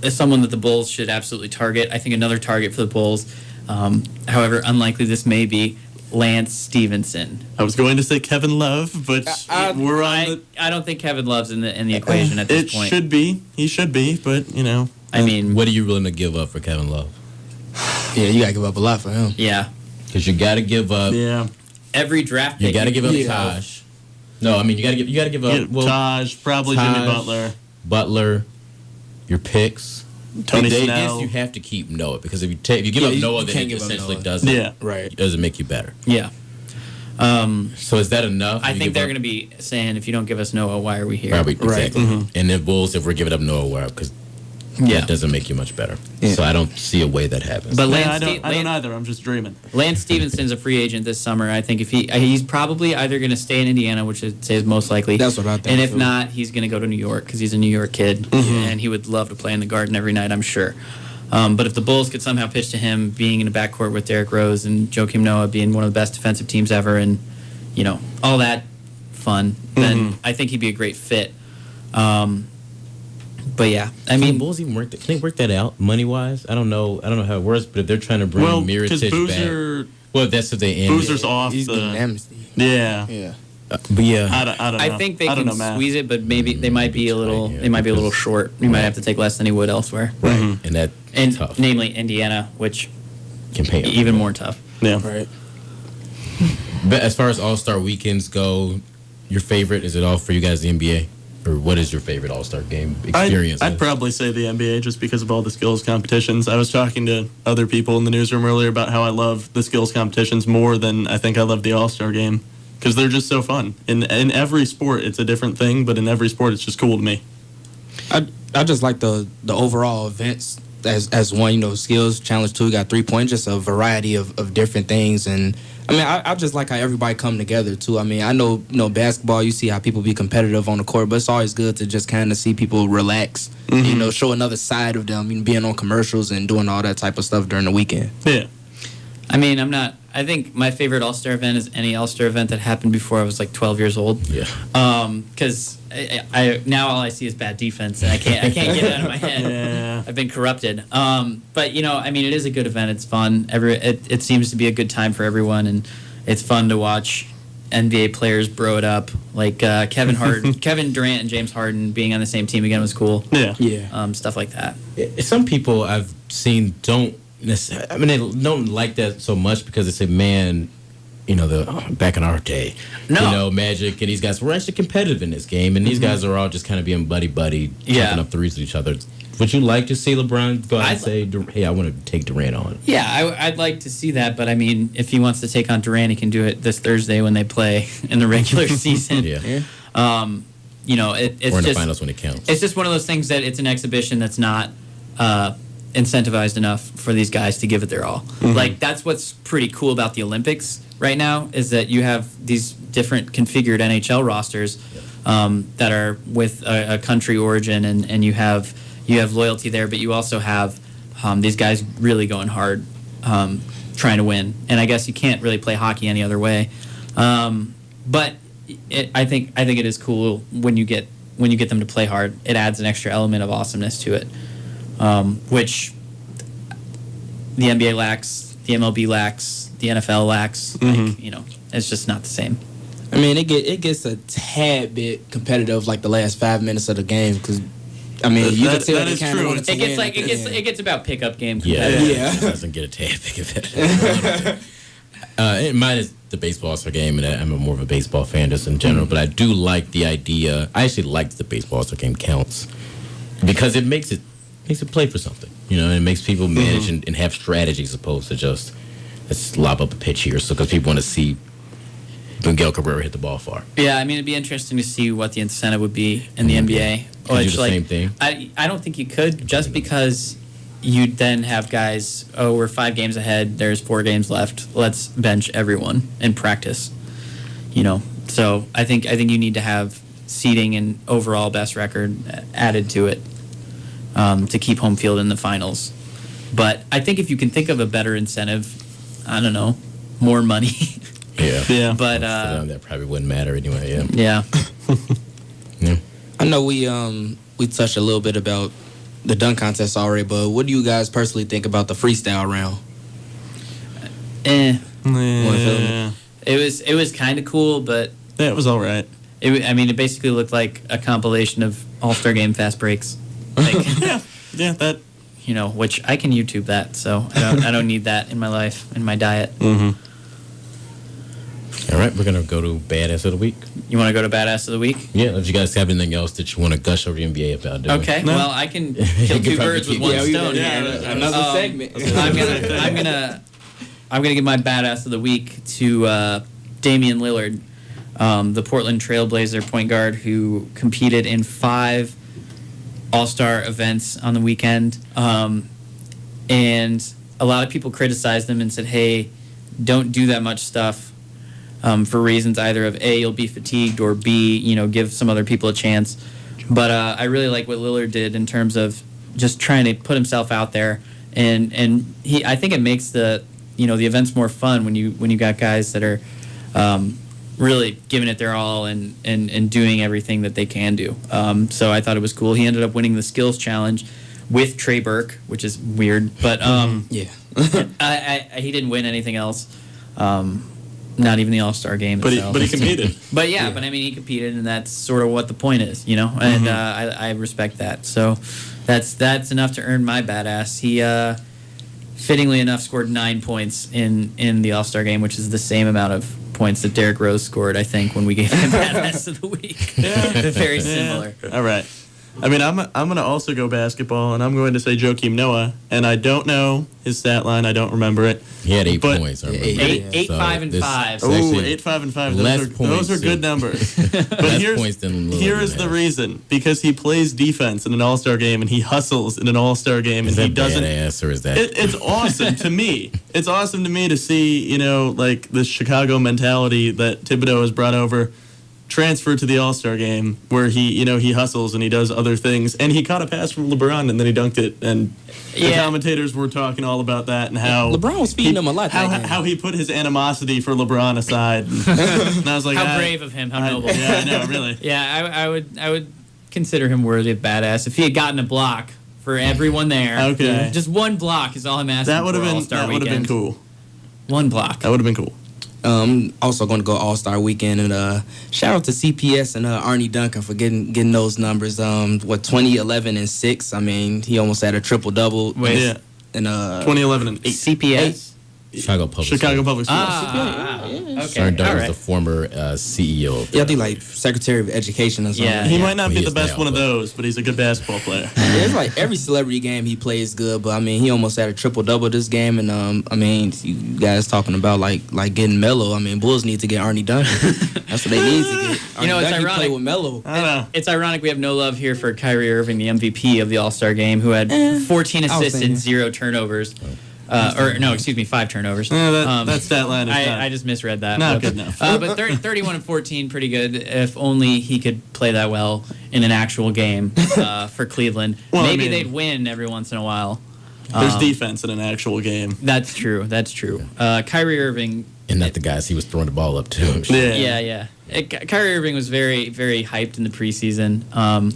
someone that the Bulls should absolutely target. I think another target for the Bulls, however unlikely this may be, Lance Stevenson. I was going to say Kevin Love, but we're on I don't think Kevin Love's in the equation at this point. It should be. He should be, but, I mean, what are you willing to give up for Kevin Love? Yeah, you gotta give up a lot for him. Yeah. Because you got to give up. Yeah. Every draft pick. You got to give up Taj. No, you got to give up Taj, probably Jimmy Butler, your picks. Tony Snell. Snell. You have to keep Noah, because if you give up Noah, then it essentially doesn't make you better. Yeah. So is that enough? I think they're going to be saying, if you don't give us Noah, why are we here? Exactly. And then Bulls, if we're giving up Noah, why? Because that doesn't make you much better. Yeah. So I don't see a way that happens. But I don't either. I'm just dreaming. Lance Stevenson's a free agent this summer. I think if he's probably either going to stay in Indiana, which I'd say is most likely. That's what I think. And if not, he's going to go to New York because he's a New York kid, and he would love to play in the Garden every night, I'm sure. But if the Bulls could somehow pitch to him being in the backcourt with Derrick Rose and Joakim Noah being one of the best defensive teams ever, and all that fun, then I think he'd be a great fit. But yeah, I mean, Bulls even can they work that out money wise? I don't know how it works, but if they're trying to bring Mirotic back, that's what they end. Boozer's off. He's getting amnesty. Yeah. But yeah, I don't know. I think they can squeeze it, but maybe they might be a little. They might be a little short. You might have to take less than he would elsewhere. Right, and tough. Namely Indiana, which can pay even more tough. Yeah, right. But as far as All-Star weekends go, your favorite, is it all for you guys, the NBA? Or what is your favorite All-Star game experience? I'd probably say the NBA just because of all the skills competitions. I was talking to other people in the newsroom earlier about how I love the skills competitions more than I think I love the All-Star game, because they're just so fun. In every sport, it's a different thing, but in every sport, it's just cool to me. I just like the overall events as one, skills challenge 2, got 3-point, just a variety of different things. And I just like how everybody come together too. I know basketball, you see how people be competitive on the court, but it's always good to just kind of see people relax, show another side of them, being on commercials and doing all that type of stuff during the weekend. Yeah. I think my favorite All-Star event is any All-Star event that happened before I was like 12 years old. Yeah. Because I now all I see is bad defense, and I can't get it out of my head. Yeah. I've been corrupted. But it is a good event. It's fun. It seems to be a good time for everyone, and it's fun to watch NBA players bro it up. Like Kevin Durant and James Harden being on the same team again was cool. Yeah. Stuff like that. Some people I've seen they don't like that so much because they say, man, back in our day, Magic and these guys were actually competitive in this game, and these guys are all just kind of being buddy, chucking up threes with each other. Would you like to see LeBron go out and say, hey, I want to take Durant on? Yeah, I'd like to see that, but if he wants to take on Durant, he can do it this Thursday when they play in the regular season. Yeah. It's or in the finals when it counts. It's just one of those things that it's an exhibition that's not incentivized enough for these guys to give it their all. Like, that's what's pretty cool about the Olympics right now, is that you have these different configured NHL rosters that are with a country origin, and you have loyalty there, but you also have these guys really going hard, trying to win. And I guess you can't really play hockey any other way. But I think it is cool when you get them to play hard. It adds an extra element of awesomeness to it, which the NBA lacks, the MLB lacks, the NFL lacks. It's just not the same. It gets a tad bit competitive, like the last 5 minutes of the game, because you can tell they kind of want to win. It gets about pickup game. Yeah. It doesn't get a tad bit of it. Mine is the baseball All-Star game, and I'm more of a baseball fan just in general. But I do like the idea. I actually like the baseball All-Star game counts because it makes it play for something. And it makes people manage and have strategies, opposed to just let's lob up a pitch here. So because people want to see Miguel Cabrera hit the ball far. Yeah, I mean, it'd be interesting to see what the incentive would be in the NBA. Could you do the same thing? I don't think you could, just because you'd then have guys, we're 5 games ahead, there's 4 games left, let's bench everyone and practice. So I think you need to have seeding and overall best record added to it to keep home field in the finals. But I think if you can think of a better incentive, I don't know, more money. Yeah. But for them, that probably wouldn't matter anyway. Yeah. Yeah. I know we touched a little bit about the dunk contest already, but what do you guys personally think about the freestyle round? Yeah. It was kind of cool, but Yeah, it was all right. It basically looked like a compilation of All-Star Game fast breaks. Like, Yeah, that. Which I can YouTube that, so I don't need that in my life, in my diet. Mm-hmm. All right, we're going to go to Badass of the Week. You want to go to Badass of the Week? Yeah, if you guys have anything else that you want to gush over the NBA about doing. Okay, No. well, I can kill You 2 could probably birds with keep- 1 yeah, stone. Another segment. I'm gonna give my Badass of the Week to Damian Lillard, the Portland Trailblazer point guard who competed in 5 All-Star events on the weekend. And a lot of people criticized him and said, hey, don't do that much stuff for reasons either of A, you'll be fatigued, or B, give some other people a chance. But I really like what Lillard did in terms of just trying to put himself out there. And I think it makes the events more fun when you got guys that are really giving it their all and doing everything that they can do. So I thought it was cool. He ended up winning the skills challenge with Trey Burke, which is weird, but Yeah. he didn't win anything else. Not even the All-Star game But itself. he competed. But he competed, and that's sort of what the point is, And I respect that. So that's enough to earn my Badass. He fittingly enough scored 9 points in the All-Star game, which is the same amount of points that Derrick Rose scored, I think, when we gave him Badass of the Week. Very similar. All right. I'm going to also go basketball, and I'm going to say Joakim Noah, and I don't know his stat line. I don't remember it. He had 8 But- points. I remember. 8, 5, and 5. It's Oh, actually 8, 5, and 5. less Those points, are good too. numbers. But Less points than Lillard here is the has. reason. Because he plays defense in an All-Star game, and he hustles in an All-Star game, Is and he that doesn't. badass or is that? It's awesome to me. It's awesome to me to see, like this Chicago mentality that Thibodeau has brought over, transfer to the All-Star game, where he hustles and he does other things, and he caught a pass from LeBron and then he dunked it, and the commentators were talking all about that and how LeBron was feeding him a lot that game. how he put his animosity for LeBron aside, and I was like, How brave of him, how noble. Yeah, I know, really. Yeah, I would consider him worthy of Badass if he had gotten a block for everyone there. Okay. Just 1 block is all I'm asking. That would have for been All-Star that would have been weekend. cool. 1 block. That would have been cool. Also going to go All-Star Weekend, and shout out to CPS and Arnie Duncan for getting those numbers. 20, 11, and 6. I mean, he almost had a triple-double. Wait. Yeah. And 2011 and 8. CPS. Chicago Public Chicago Schools. Public Schools. Okay. Sharon Dunn all was right. the former CEO. Of I think like Secretary of Education or something. Yeah. He might not Well, be he the is best now, one of but- those, but he's a good basketball player. Yeah, it's like every celebrity game he plays good, but I mean he almost had a triple-double this game, and I mean you guys talking about like getting Melo. I mean Bulls need to get Arnie Duncan. That's what they need to get. Arnie You know, it's Duncan ironic. play with Melo. I don't know. It's ironic we have no love here for Kyrie Irving, the MVP of the All-Star game, who had 14 I was assists thinking. and 0 turnovers. 5 turnovers. That stat line is I just misread that. not but, good enough. But 31 and 14, pretty good. If only he could play that well in an actual game for Cleveland. Well, I Maybe mean- they'd win every once in a while. There's defense in an actual game. That's true. Kyrie Irving. And not the guys he was throwing the ball up to. Yeah. Kyrie Irving was very, very hyped in the preseason.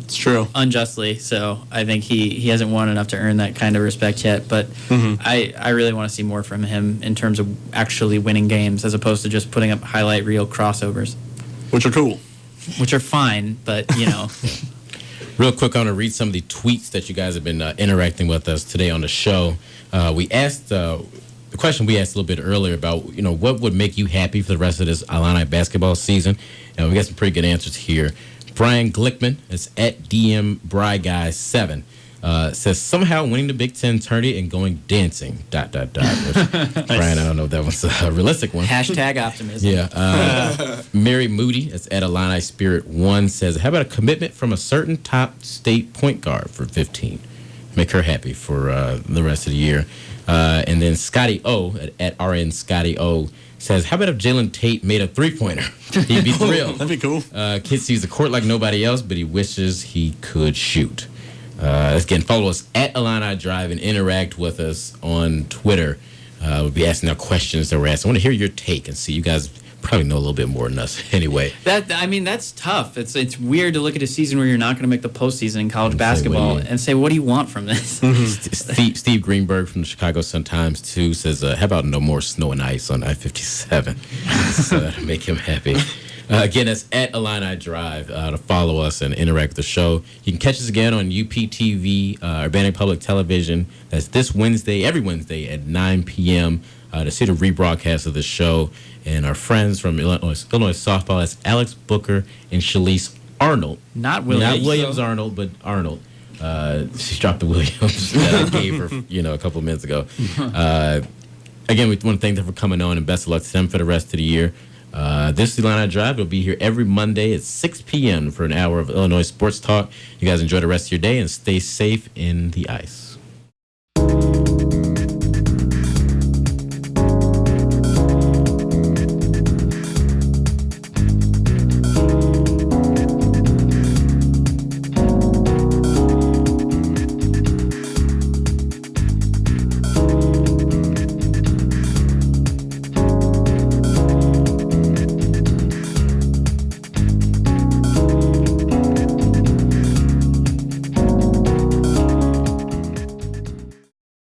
It's true. Unjustly, so I think he hasn't won enough to earn that kind of respect yet. But I really want to see more from him in terms of actually winning games as opposed to just putting up highlight reel crossovers, Which are cool. which are fine, but Real quick, I want to read some of the tweets that you guys have been interacting with us today on the show. We asked the question we asked a little bit earlier about what would make you happy for the rest of this Illini basketball season. We got some pretty good answers here. Brian Glickman is at DM Bry Guy 7. Says somehow winning the Big Ten tourney and going dancing. ... Which, Brian, I don't know if that was a realistic one. Hashtag optimism. Yeah. Mary Moody, that's at Illini Spirit 1, says, how about a commitment from a certain top state point guard for 15? Make her happy for the rest of the year. And then Scotty O, at RN Scotty O, says, how about if Jalen Tate made a three-pointer? He'd be thrilled. That'd be cool. Kid sees the court like nobody else, but he wishes he could shoot. Again, follow us at Illini Drive and interact with us on Twitter. We'll be asking our questions that we're asking. I want to hear your take and see. You guys probably know a little bit more than us anyway. That's tough. It's weird to look at a season where you're not going to make the postseason in college basketball and say, what do you want from this? Steve Greenberg from the Chicago Sun-Times, too, says, how about no more snow and ice on I-57? So that'll make him happy. Again, that's at Illini Drive to follow us and interact with the show. You can catch us again on UPTV, Urbana Public Television. That's this Wednesday, every Wednesday at 9 p.m. To see the rebroadcast of the show. And our friends from Illinois softball, that's Alex Booker and Shalise Arnold. Not Williams Arnold, but Arnold. She dropped the Williams that I gave her, a couple of minutes ago. Again, we want to thank them for coming on and best of luck to them for the rest of the year. This is Illini Drive. We'll be here every Monday at 6 p.m. for an hour of Illinois sports talk. You guys enjoy the rest of your day and stay safe in the ice.